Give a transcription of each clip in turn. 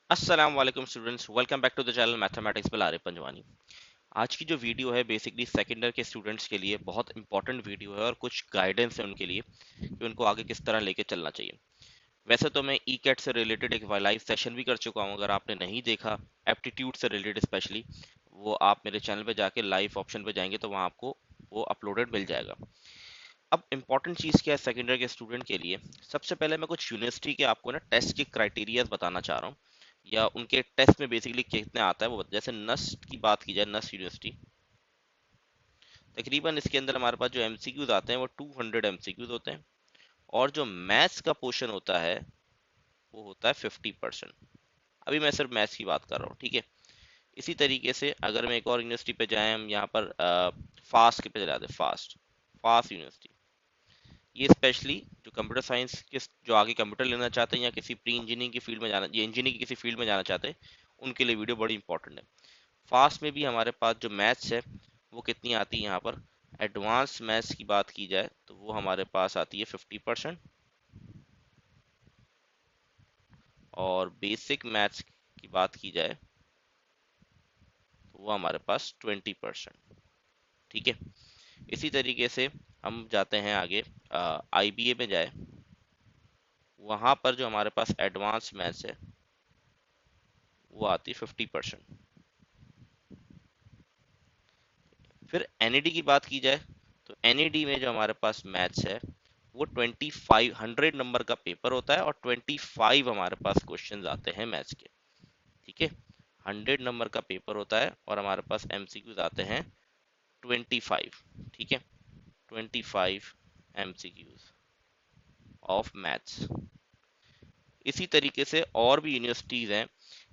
अस्सलाम वालेकुम students, welcome back to the channel mathematics by Arif Panjwani. आज की जो वीडियो है बेसिकली सेकेंड ईयर के स्टूडेंट्स के लिए बहुत इंपॉर्टेंट वीडियो है और कुछ गाइडेंस है उनके लिए कि उनको आगे किस तरह लेके चलना चाहिए। वैसे तो मैं ई कैट से रिलेटेड एक लाइव सेशन भी कर चुका हूँ, अगर आपने नहीं देखा एप्टीट्यूड से रिलेटेड स्पेशली, वो आप मेरे चैनल पे जाके लाइव ऑप्शन पे जाएंगे तो वहाँ आपको वो अपलोडेड मिल जाएगा। अब इम्पॉर्टेंट चीज़ क्या है सेकेंड ईयर के स्टूडेंट के लिए। सबसे पहले मैं कुछ यूनिवर्सिटी के आपको ना टेस्ट के क्राइटेरियाज बताना चाह रहा हूँ, या उनके टेस्ट में बेसिकली कितने आता है वो जैसे नस्ट की बात की जाए, नस्ट यूनिवर्सिटी तकरीबन इसके अंदर हमारे पास जो एमसीक्यूज आते हैं वो 200 एमसीक्यूज होते हैं, और जो मैथ्स का पोर्शन होता है वो होता है 50%। अभी मैं सिर्फ मैथ्स की बात कर रहा हूँ, ठीक है। इसी तरीके से अगर मैं एक और यूनिवर्सिटी पे जाए, हम यहाँ पर फास्ट के पे चले जाते हैं, फास्ट फास्ट यूनिवर्सिटी। ये स्पेशली जो कंप्यूटर साइंस के जो आगे कंप्यूटर लेना चाहते हैं या किसी प्री इंजीनियरिंग की फील्ड में जाना या इंजीनियरिंग की किसी फील्ड में जाना चाहते हैं, उनके लिए वीडियो बड़ी इंपॉर्टेंट है। फास्ट में भी हमारे पास जो मैथ्स है वो कितनी आती है, यहाँ पर एडवांस मैथ्स की बात की जाए तो वो हमारे पास आती है 50%, और बेसिक मैथ्स की बात की जाए तो वो हमारे पास 20%। ठीक है। इसी तरीके से हम जाते हैं आगे, आईबीए में जाए, वहाँ पर जो हमारे पास एडवांस मैथ्स है वो आती है 50%। फिर एनईडी की बात की जाए तो एनईडी में जो हमारे पास मैथ्स है वो 2500 नंबर का पेपर होता है, और 25 हमारे पास क्वेश्चंस आते हैं मैथ्स के। ठीक है। 100 नंबर का पेपर होता है और हमारे पास एमसीक्यूज आते हैं 25। ठीक है। 25 एमसीक्यूज ऑफ मैथ्स। इसी तरीके से और भी यूनिवर्सिटीज हैं।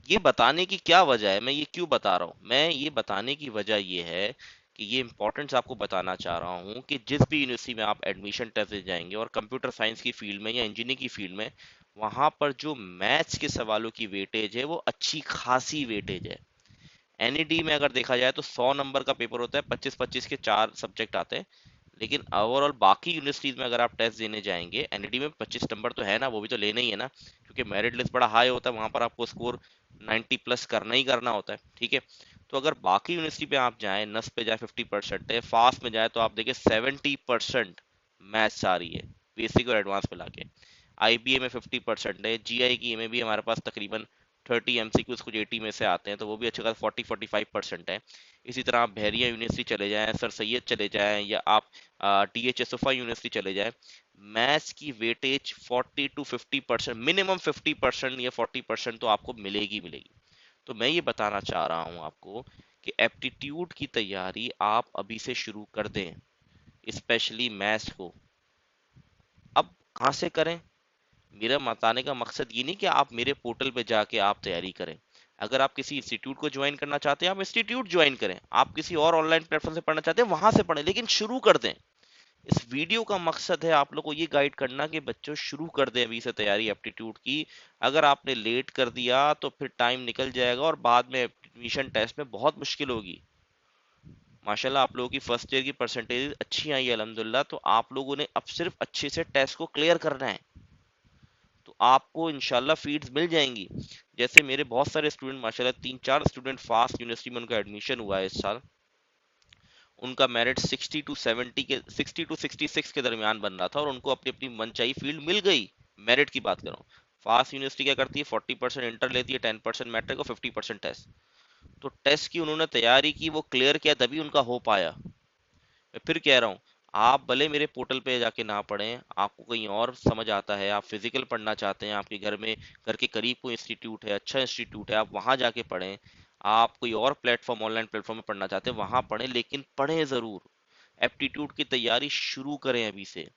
ये बताने की क्या वजह है, मैं ये क्यों बता रहा हूँ, मैं ये बताने की वजह ये है कि ये इंपॉर्टेंस आपको बताना चाह रहा हूँ कि जिस भी यूनिवर्सिटी में आप एडमिशन टेस्ट दे जाएंगे और कंप्यूटर साइंस की फील्ड में या इंजीनियरिंग की फील्ड में, वहां पर जो मैथ्स के सवालों की वेटेज है वो अच्छी खासी वेटेज है। एनईडी में अगर देखा जाए तो 100 नंबर का पेपर होता है, 25-25 के 4 सब्जेक्ट आते हैं। लेकिन ओवरऑल बाकी यूनिवर्सिटीज में अगर आप टेस्ट देने जाएंगे, एनईडी में 25 नंबर तो है ना, वो भी तो लेना ही है ना, क्योंकि मेरिट लिस्ट बड़ा हाई होता है, वहां पर आपको स्कोर 90 प्लस करना ही करना होता है। ठीक है। तो अगर बाकी यूनिवर्सिटी पे आप जाएं, नस पे जाए 50% है, फास्ट में जाए तो आप देखिए 70% मैथ्स आ रही है, बेसिक और एडवांस मिला के। आईबीए में 50% है, जीआई की में भी हमारे पास तकरीबन 30 एमसीक्यूज कुछ 80 में से आते हैं, तो वो भी अच्छा खासा 40-45% है। इसी तरह आप बहरिया यूनिवर्सिटी चले जाएं, सर सैयद चले जाएं, या आप DHSFI यूनिवर्सिटी चले जाएं, मैथ्स की वेटेज 40 to 50%, मिनिमम 50% या 40% तो आपको मिलेगी मिलेगी। तो मैं ये बताना चाह रहा हूँ आपको कि एप्टीट्यूड की तैयारी आप अभी से शुरू कर दें, स्पेशली मैथ्स को। अब कहाँ से करें? मेरा बताने का मकसद ये नहीं कि आप मेरे पोर्टल पे जाके आप तैयारी करें। अगर आप किसी इंस्टीट्यूट को ज्वाइन करना चाहते हैं, आप इंस्टीट्यूट ज्वाइन करें। आप किसी और ऑनलाइन प्लेटफॉर्म से पढ़ना चाहते हैं, वहां से पढ़ें, लेकिन शुरू कर दें। इस वीडियो का मकसद है आप लोग को ये गाइड करना कि बच्चों शुरू कर दें अभी से तैयारी एप्टीट्यूड की। अगर आपने लेट कर दिया तो फिर टाइम निकल जाएगा और बाद में एडमिशन टेस्ट में बहुत मुश्किल होगी। माशाल्लाह आप लोगों की फर्स्ट ईयर की परसेंटेज अच्छी आई है अल्हम्दुलिल्लाह, तो आप लोगों ने अब सिर्फ अच्छे से टेस्ट को क्लियर करना है, तो आपको इंशाल्लाह फीड्स मिल जाएंगी। जैसे मेरे बहुत सारे स्टूडेंट माशाल्लाह 3-4 स्टूडेंट फास्ट यूनिवर्सिटी में उनका एडमिशन हुआ है इस साल, उनका मेरिट 60 to 66 के दरमियान बन रहा था और उनको अपनी अपनी मनचाही फील्ड मिल गई। मेरिट की बात कर रहा हूँ। फास्ट यूनिवर्सिटी क्या करती है, 40% इंटर लेती है, 10% मैट्रिक और 50% टेस्ट। तो टेस्ट की उन्होंने तैयारी की, वो क्लियर किया, तभी उनका हो पाया। मैं फिर कह रहा हूँ, आप भले मेरे पोर्टल पे जाके ना पढ़ें, आपको कहीं और समझ आता है, आप फिजिकल पढ़ना चाहते हैं, आपके घर में घर के करीब कोई इंस्टीट्यूट है, अच्छा इंस्टीट्यूट है, आप वहां जाके पढ़ें। आप कोई और प्लेटफॉर्म, ऑनलाइन प्लेटफॉर्म में पढ़ना चाहते हैं, वहां पढ़ें, लेकिन पढ़ें जरूर। एप्टीट्यूड की तैयारी शुरू करें अभी से।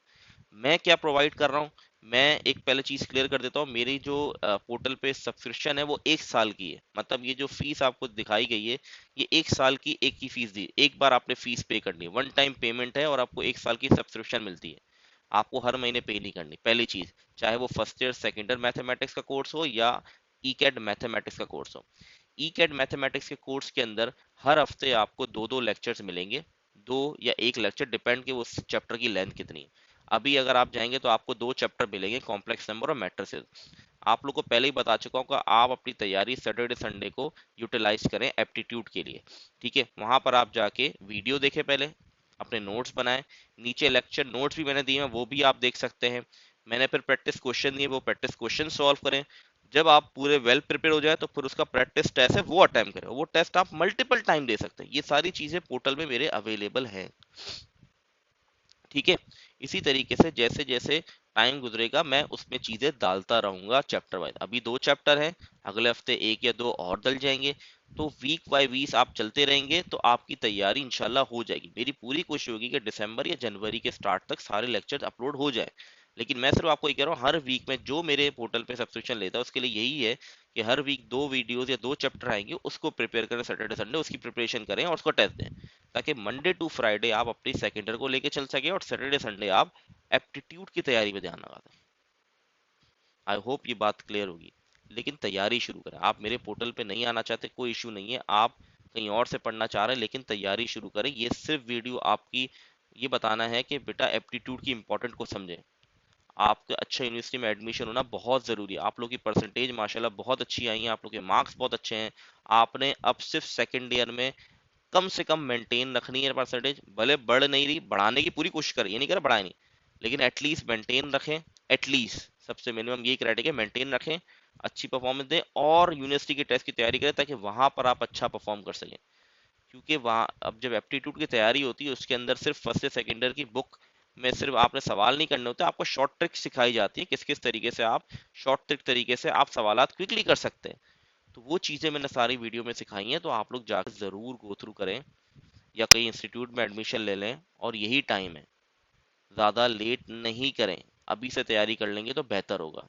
मैं क्या प्रोवाइड कर रहा हूँ, मैं एक पहले चीज क्लियर कर देता हूँ, मेरी जो पोर्टल पे सब्सक्रिप्शन है वो 1 साल की है। मतलब ये जो फीस आपको दिखाई गई है, ये 1 साल की एक ही फीस दी, एक बार आपने फीस पे करनी है, वन टाइम पेमेंट है, और आपको 1 साल की सब्सक्रिप्शन मिलती है। आपको हर महीने पे नहीं करनी, पहली चीज। चाहे वो first year second year mathematics का कोर्स हो या ई कैड मैथमेटिक्स का कोर्स हो। ई कैड मैथमेटिक्स के कोर्स के अंदर हर हफ्ते आपको दो दो लेक्चर्स मिलेंगे, दो या एक लेक्चर, डिपेंड कि वो चैप्टर की लेंथ कितनी है। अभी अगर आप जाएंगे तो आपको 2 चैप्टर मिलेंगे, कॉम्प्लेक्स नंबर और मैट्रिसेस। आप लोग को पहले ही बता चुका हूँ कि आप अपनी तैयारी सैटरडे संडे को यूटिलाइज करें एप्टीट्यूड के लिए। ठीक है, वहां पर आप जाके वीडियो देखें, पहले अपने नोट्स बनाएं, नीचे लेक्चर नोट्स भी मैंने दिए हैं वो भी आप देख सकते हैं। मैंने फिर प्रैक्टिस क्वेश्चन दिए, वो प्रैक्टिस क्वेश्चन सॉल्व करें। जब आप पूरे वेल प्रिपेयर हो जाए तो फिर उसका प्रैक्टिस टेस्ट है वो अटेम्प्ट करें। वो टेस्ट आप मल्टीपल टाइम दे सकते हैं। ये सारी चीजें पोर्टल में मेरे अवेलेबल हैं। ठीक है, इसी तरीके से जैसे जैसे टाइम गुजरेगा मैं उसमें चीजें डालता रहूंगा चैप्टर वाइज। अभी 2 चैप्टर हैं, अगले हफ्ते 1 या 2 और डल जाएंगे। तो वीक बाय वीक आप चलते रहेंगे तो आपकी तैयारी इंशाल्लाह हो जाएगी। मेरी पूरी कोशिश होगी कि दिसंबर या जनवरी के स्टार्ट तक सारे लेक्चर्स अपलोड हो जाए। लेकिन मैं सिर्फ आपको ये कह रहा हूँ, हर वीक में जो मेरे पोर्टल पे सब्सक्रिप्शन लेता है उसके लिए यही है कि हर वीक 2 वीडियोस या 2 चैप्टर आएंगे, उसको प्रिपेयर करें, सैटरडे संडे उसकी प्रिपरेशन करें और उसको टेस्ट दें, ताकि मंडे टू फ्राइडे आप अपनी सेकेंडर को लेके चल सके और सैटरडे संडे आप एप्टीट्यूड की तैयारी में ध्यान लगा दें। आई होप ये बात क्लियर होगी। लेकिन तैयारी शुरू करें। आप मेरे पोर्टल पे नहीं आना चाहते, कोई इशू नहीं है, आप कहीं और से पढ़ना चाह रहे हैं, लेकिन तैयारी शुरू करें। ये सिर्फ वीडियो आपकी ये बताना है कि बेटा एप्टीट्यूड की इंपॉर्टेंट को समझें। आपके अच्छा यूनिवर्सिटी में एडमिशन होना बहुत ज़रूरी है। आप लोग की परसेंटेज माशाल्लाह बहुत अच्छी आई है, आप लोग के मार्क्स बहुत अच्छे हैं। आपने अब सिर्फ सेकेंड ईयर में कम से कम मेंटेन रखनी है परसेंटेज। भले बढ़ नहीं रही, बढ़ाने की पूरी कोशिश करें, ये नहीं करें बढ़ाए नहीं, लेकिन एटलीस्ट मेंटेन रखें। एटलीस्ट सबसे मिनिमम यही क्राइटेरिया, मेंटेन रखें, अच्छी परफॉर्मेंस दें और यूनिवर्सिटी के टेस्ट की तैयारी करें ताकि वहां पर आप अच्छा परफॉर्म कर सकें। क्योंकि वहाँ अब जब एप्टीट्यूड की तैयारी होती है उसके अंदर सिर्फ फर्स्ट से सेकेंड ईयर की बुक में सिर्फ आपने सवाल नहीं करने होते, आपको शॉर्ट ट्रिक सिखाई जाती है किस किस तरीके से आप शॉर्ट ट्रिक तरीके से आप सवालात क्विकली कर सकते हैं। तो वो चीज़ें मैंने सारी वीडियो में सिखाई हैं, तो आप लोग जाकर ज़रूर गो थ्रू करें या कहीं इंस्टीट्यूट में एडमिशन ले लें। और यही टाइम है, ज़्यादा लेट नहीं करें, अभी से तैयारी कर लेंगे तो बेहतर होगा।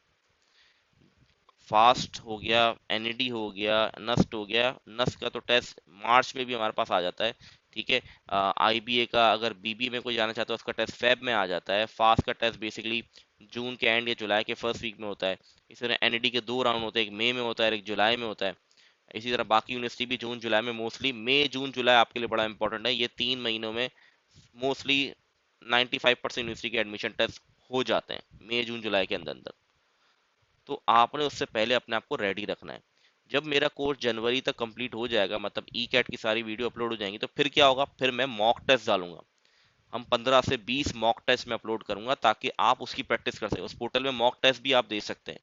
फास्ट हो गया, एनईडी हो गया, नस्ट हो गया। नस्ट का तो टेस्ट मार्च में भी हमारे पास आ जाता है। ठीक है, आईबीए का अगर बीबी में कोई जाना चाहता है उसका टेस्ट फेब में आ जाता है। फास्ट का टेस्ट बेसिकली जून के एंड या जुलाई के फर्स्ट वीक में होता है। इस तरह एनईडी के 2 राउंड होते हैं, एक मई में होता है, एक जुलाई में होता है। इसी तरह बाकी यूनिवर्सिटी भी जून जुलाई में, मोस्टली मई जून जुलाई आपके लिए बड़ा इंपॉर्टेंट है। ये 3 महीनों में मोस्टली 95% यूनिवर्सिटी के एडमिशन टेस्ट हो जाते हैं मई जून जुलाई के अंदर अंदर। तो आपने उससे पहले अपने आप को रेडी रखना है। जब मेरा कोर्स जनवरी तक कंप्लीट हो जाएगा, मतलब ई कैट की सारी वीडियो अपलोड हो जाएंगी, तो फिर क्या होगा, फिर मैं मॉक टेस्ट डालूंगा। हम 15 से 20 मॉक टेस्ट में अपलोड करूंगा ताकि आप उसकी प्रैक्टिस कर सकें। उस पोर्टल में मॉक टेस्ट भी आप दे सकते हैं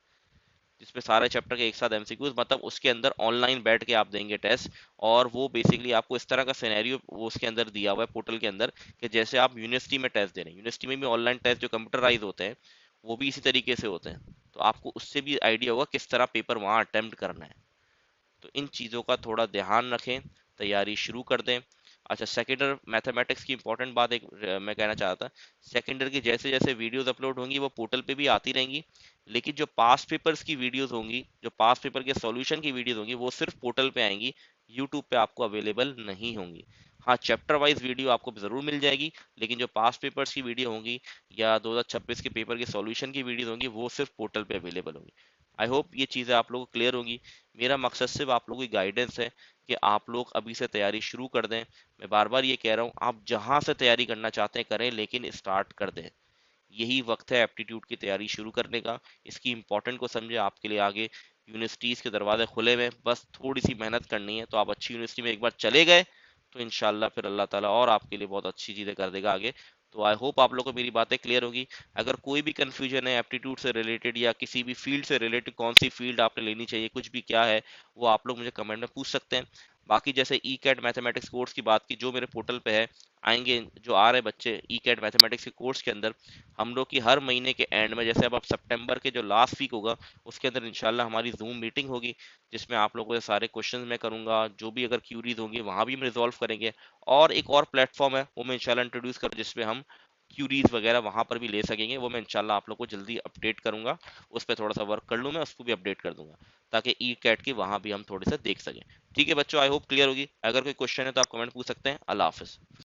जिसपे सारे चैप्टर के एक साथ एमसीक्यूज, मतलब उसके अंदर ऑनलाइन बैठ के आप देंगे टेस्ट। और वो बेसिकली आपको इस तरह का सिनेरियो वो उसके अंदर दिया हुआ है पोर्टल के अंदर कि जैसे आप यूनिवर्सिटी में टेस्ट दे रहे हैं, यूनिवर्सिटी में भी ऑनलाइन टेस्ट जो कंप्यूटराइज होते हैं वो भी इसी तरीके से होते हैं। तो आपको उससे भी आइडिया होगा किस तरह पेपर वहाँ अटेम्प्ट करना है। तो इन चीज़ों का थोड़ा ध्यान रखें, तैयारी शुरू कर दें। अच्छा, सेकेंडर मैथमेटिक्स की इंपॉर्टेंट बात एक मैं कहना चाहता था। सेकेंडर की जैसे जैसे वीडियोस अपलोड होंगी वो पोर्टल पे भी आती रहेंगी, लेकिन जो पास्ट पेपर्स की वीडियोस होंगी, जो पास्ट पेपर के सॉल्यूशन की वीडियोस होंगी, वो सिर्फ पोर्टल पे आएंगी, यूट्यूब पे आपको अवेलेबल नहीं होंगी। हाँ, चैप्टर वाइज वीडियो आपको जरूर मिल जाएगी, लेकिन जो पास्ट पेपर्स की वीडियो होंगी या 2026 के पेपर के सॉल्यूशन की वीडियो होंगी वो सिर्फ पोर्टल पे अवेलेबल होंगी। आई होप ये चीज़ें आप लोगों को क्लियर होंगी। मेरा मकसद सिर्फ आप लोगों की गाइडेंस है कि आप लोग अभी से तैयारी शुरू कर दें। मैं बार बार ये कह रहा हूँ, आप जहाँ से तैयारी करना चाहते हैं करें, लेकिन स्टार्ट कर दें। यही वक्त है एप्टीट्यूड की तैयारी शुरू करने का। इसकी इंपॉर्टेंट को समझे, आपके लिए आगे यूनिवर्सिटीज़ के दरवाजे खुले हुए हैं, बस थोड़ी सी मेहनत करनी है। तो आप अच्छी यूनिवर्सिटी में एक बार चले गए तो इंशाल्लाह फिर अल्लाह ताला और आपके लिए बहुत अच्छी चीज़ें कर देगा आगे। तो आई होप आप लोगों को मेरी बातें क्लियर होगी। अगर कोई भी कन्फ्यूजन है एप्टीट्यूड से रिलेटेड या किसी भी फील्ड से रिलेटेड, कौन सी फील्ड आपने लेनी चाहिए, कुछ भी क्या है, वो आप लोग मुझे कमेंट में पूछ सकते हैं। बाकी जैसे ई कैट मैथमेटिक्स कोर्स की बात की, जो मेरे पोर्टल पे है, आएंगे जो आ रहे बच्चे ई कैट मैथमेटिक्स के कोर्स के अंदर, हम लोग की हर महीने के एंड में, जैसे अब सितंबर के जो लास्ट वीक होगा उसके अंदर इंशाल्लाह हमारी जूम मीटिंग होगी, जिसमें आप लोगों से सारे क्वेश्चंस मैं करूंगा, जो भी अगर क्यूरीज होंगी वहां भी हम रिजॉल्व करेंगे। और एक और प्लेटफॉर्म है वो मैं इंशाल्लाह इंट्रोड्यूस करूँ जिसमें हम क्यूरीज वगैरह वहां पर भी ले सकेंगे। वो मैं इंशाल्लाह आप लोग को जल्दी अपडेट करूंगा। उस पर थोड़ा सा वर्क कर लूँ, मैं उसको भी अपडेट कर दूंगा ताकि ई कैट की वहां भी हम थोड़े से देख सकें। ठीक है बच्चों, आई होप क्लियर होगी। अगर कोई क्वेश्चन है तो आप कमेंट पूछ सकते हैं। अल्लाह हाफिज।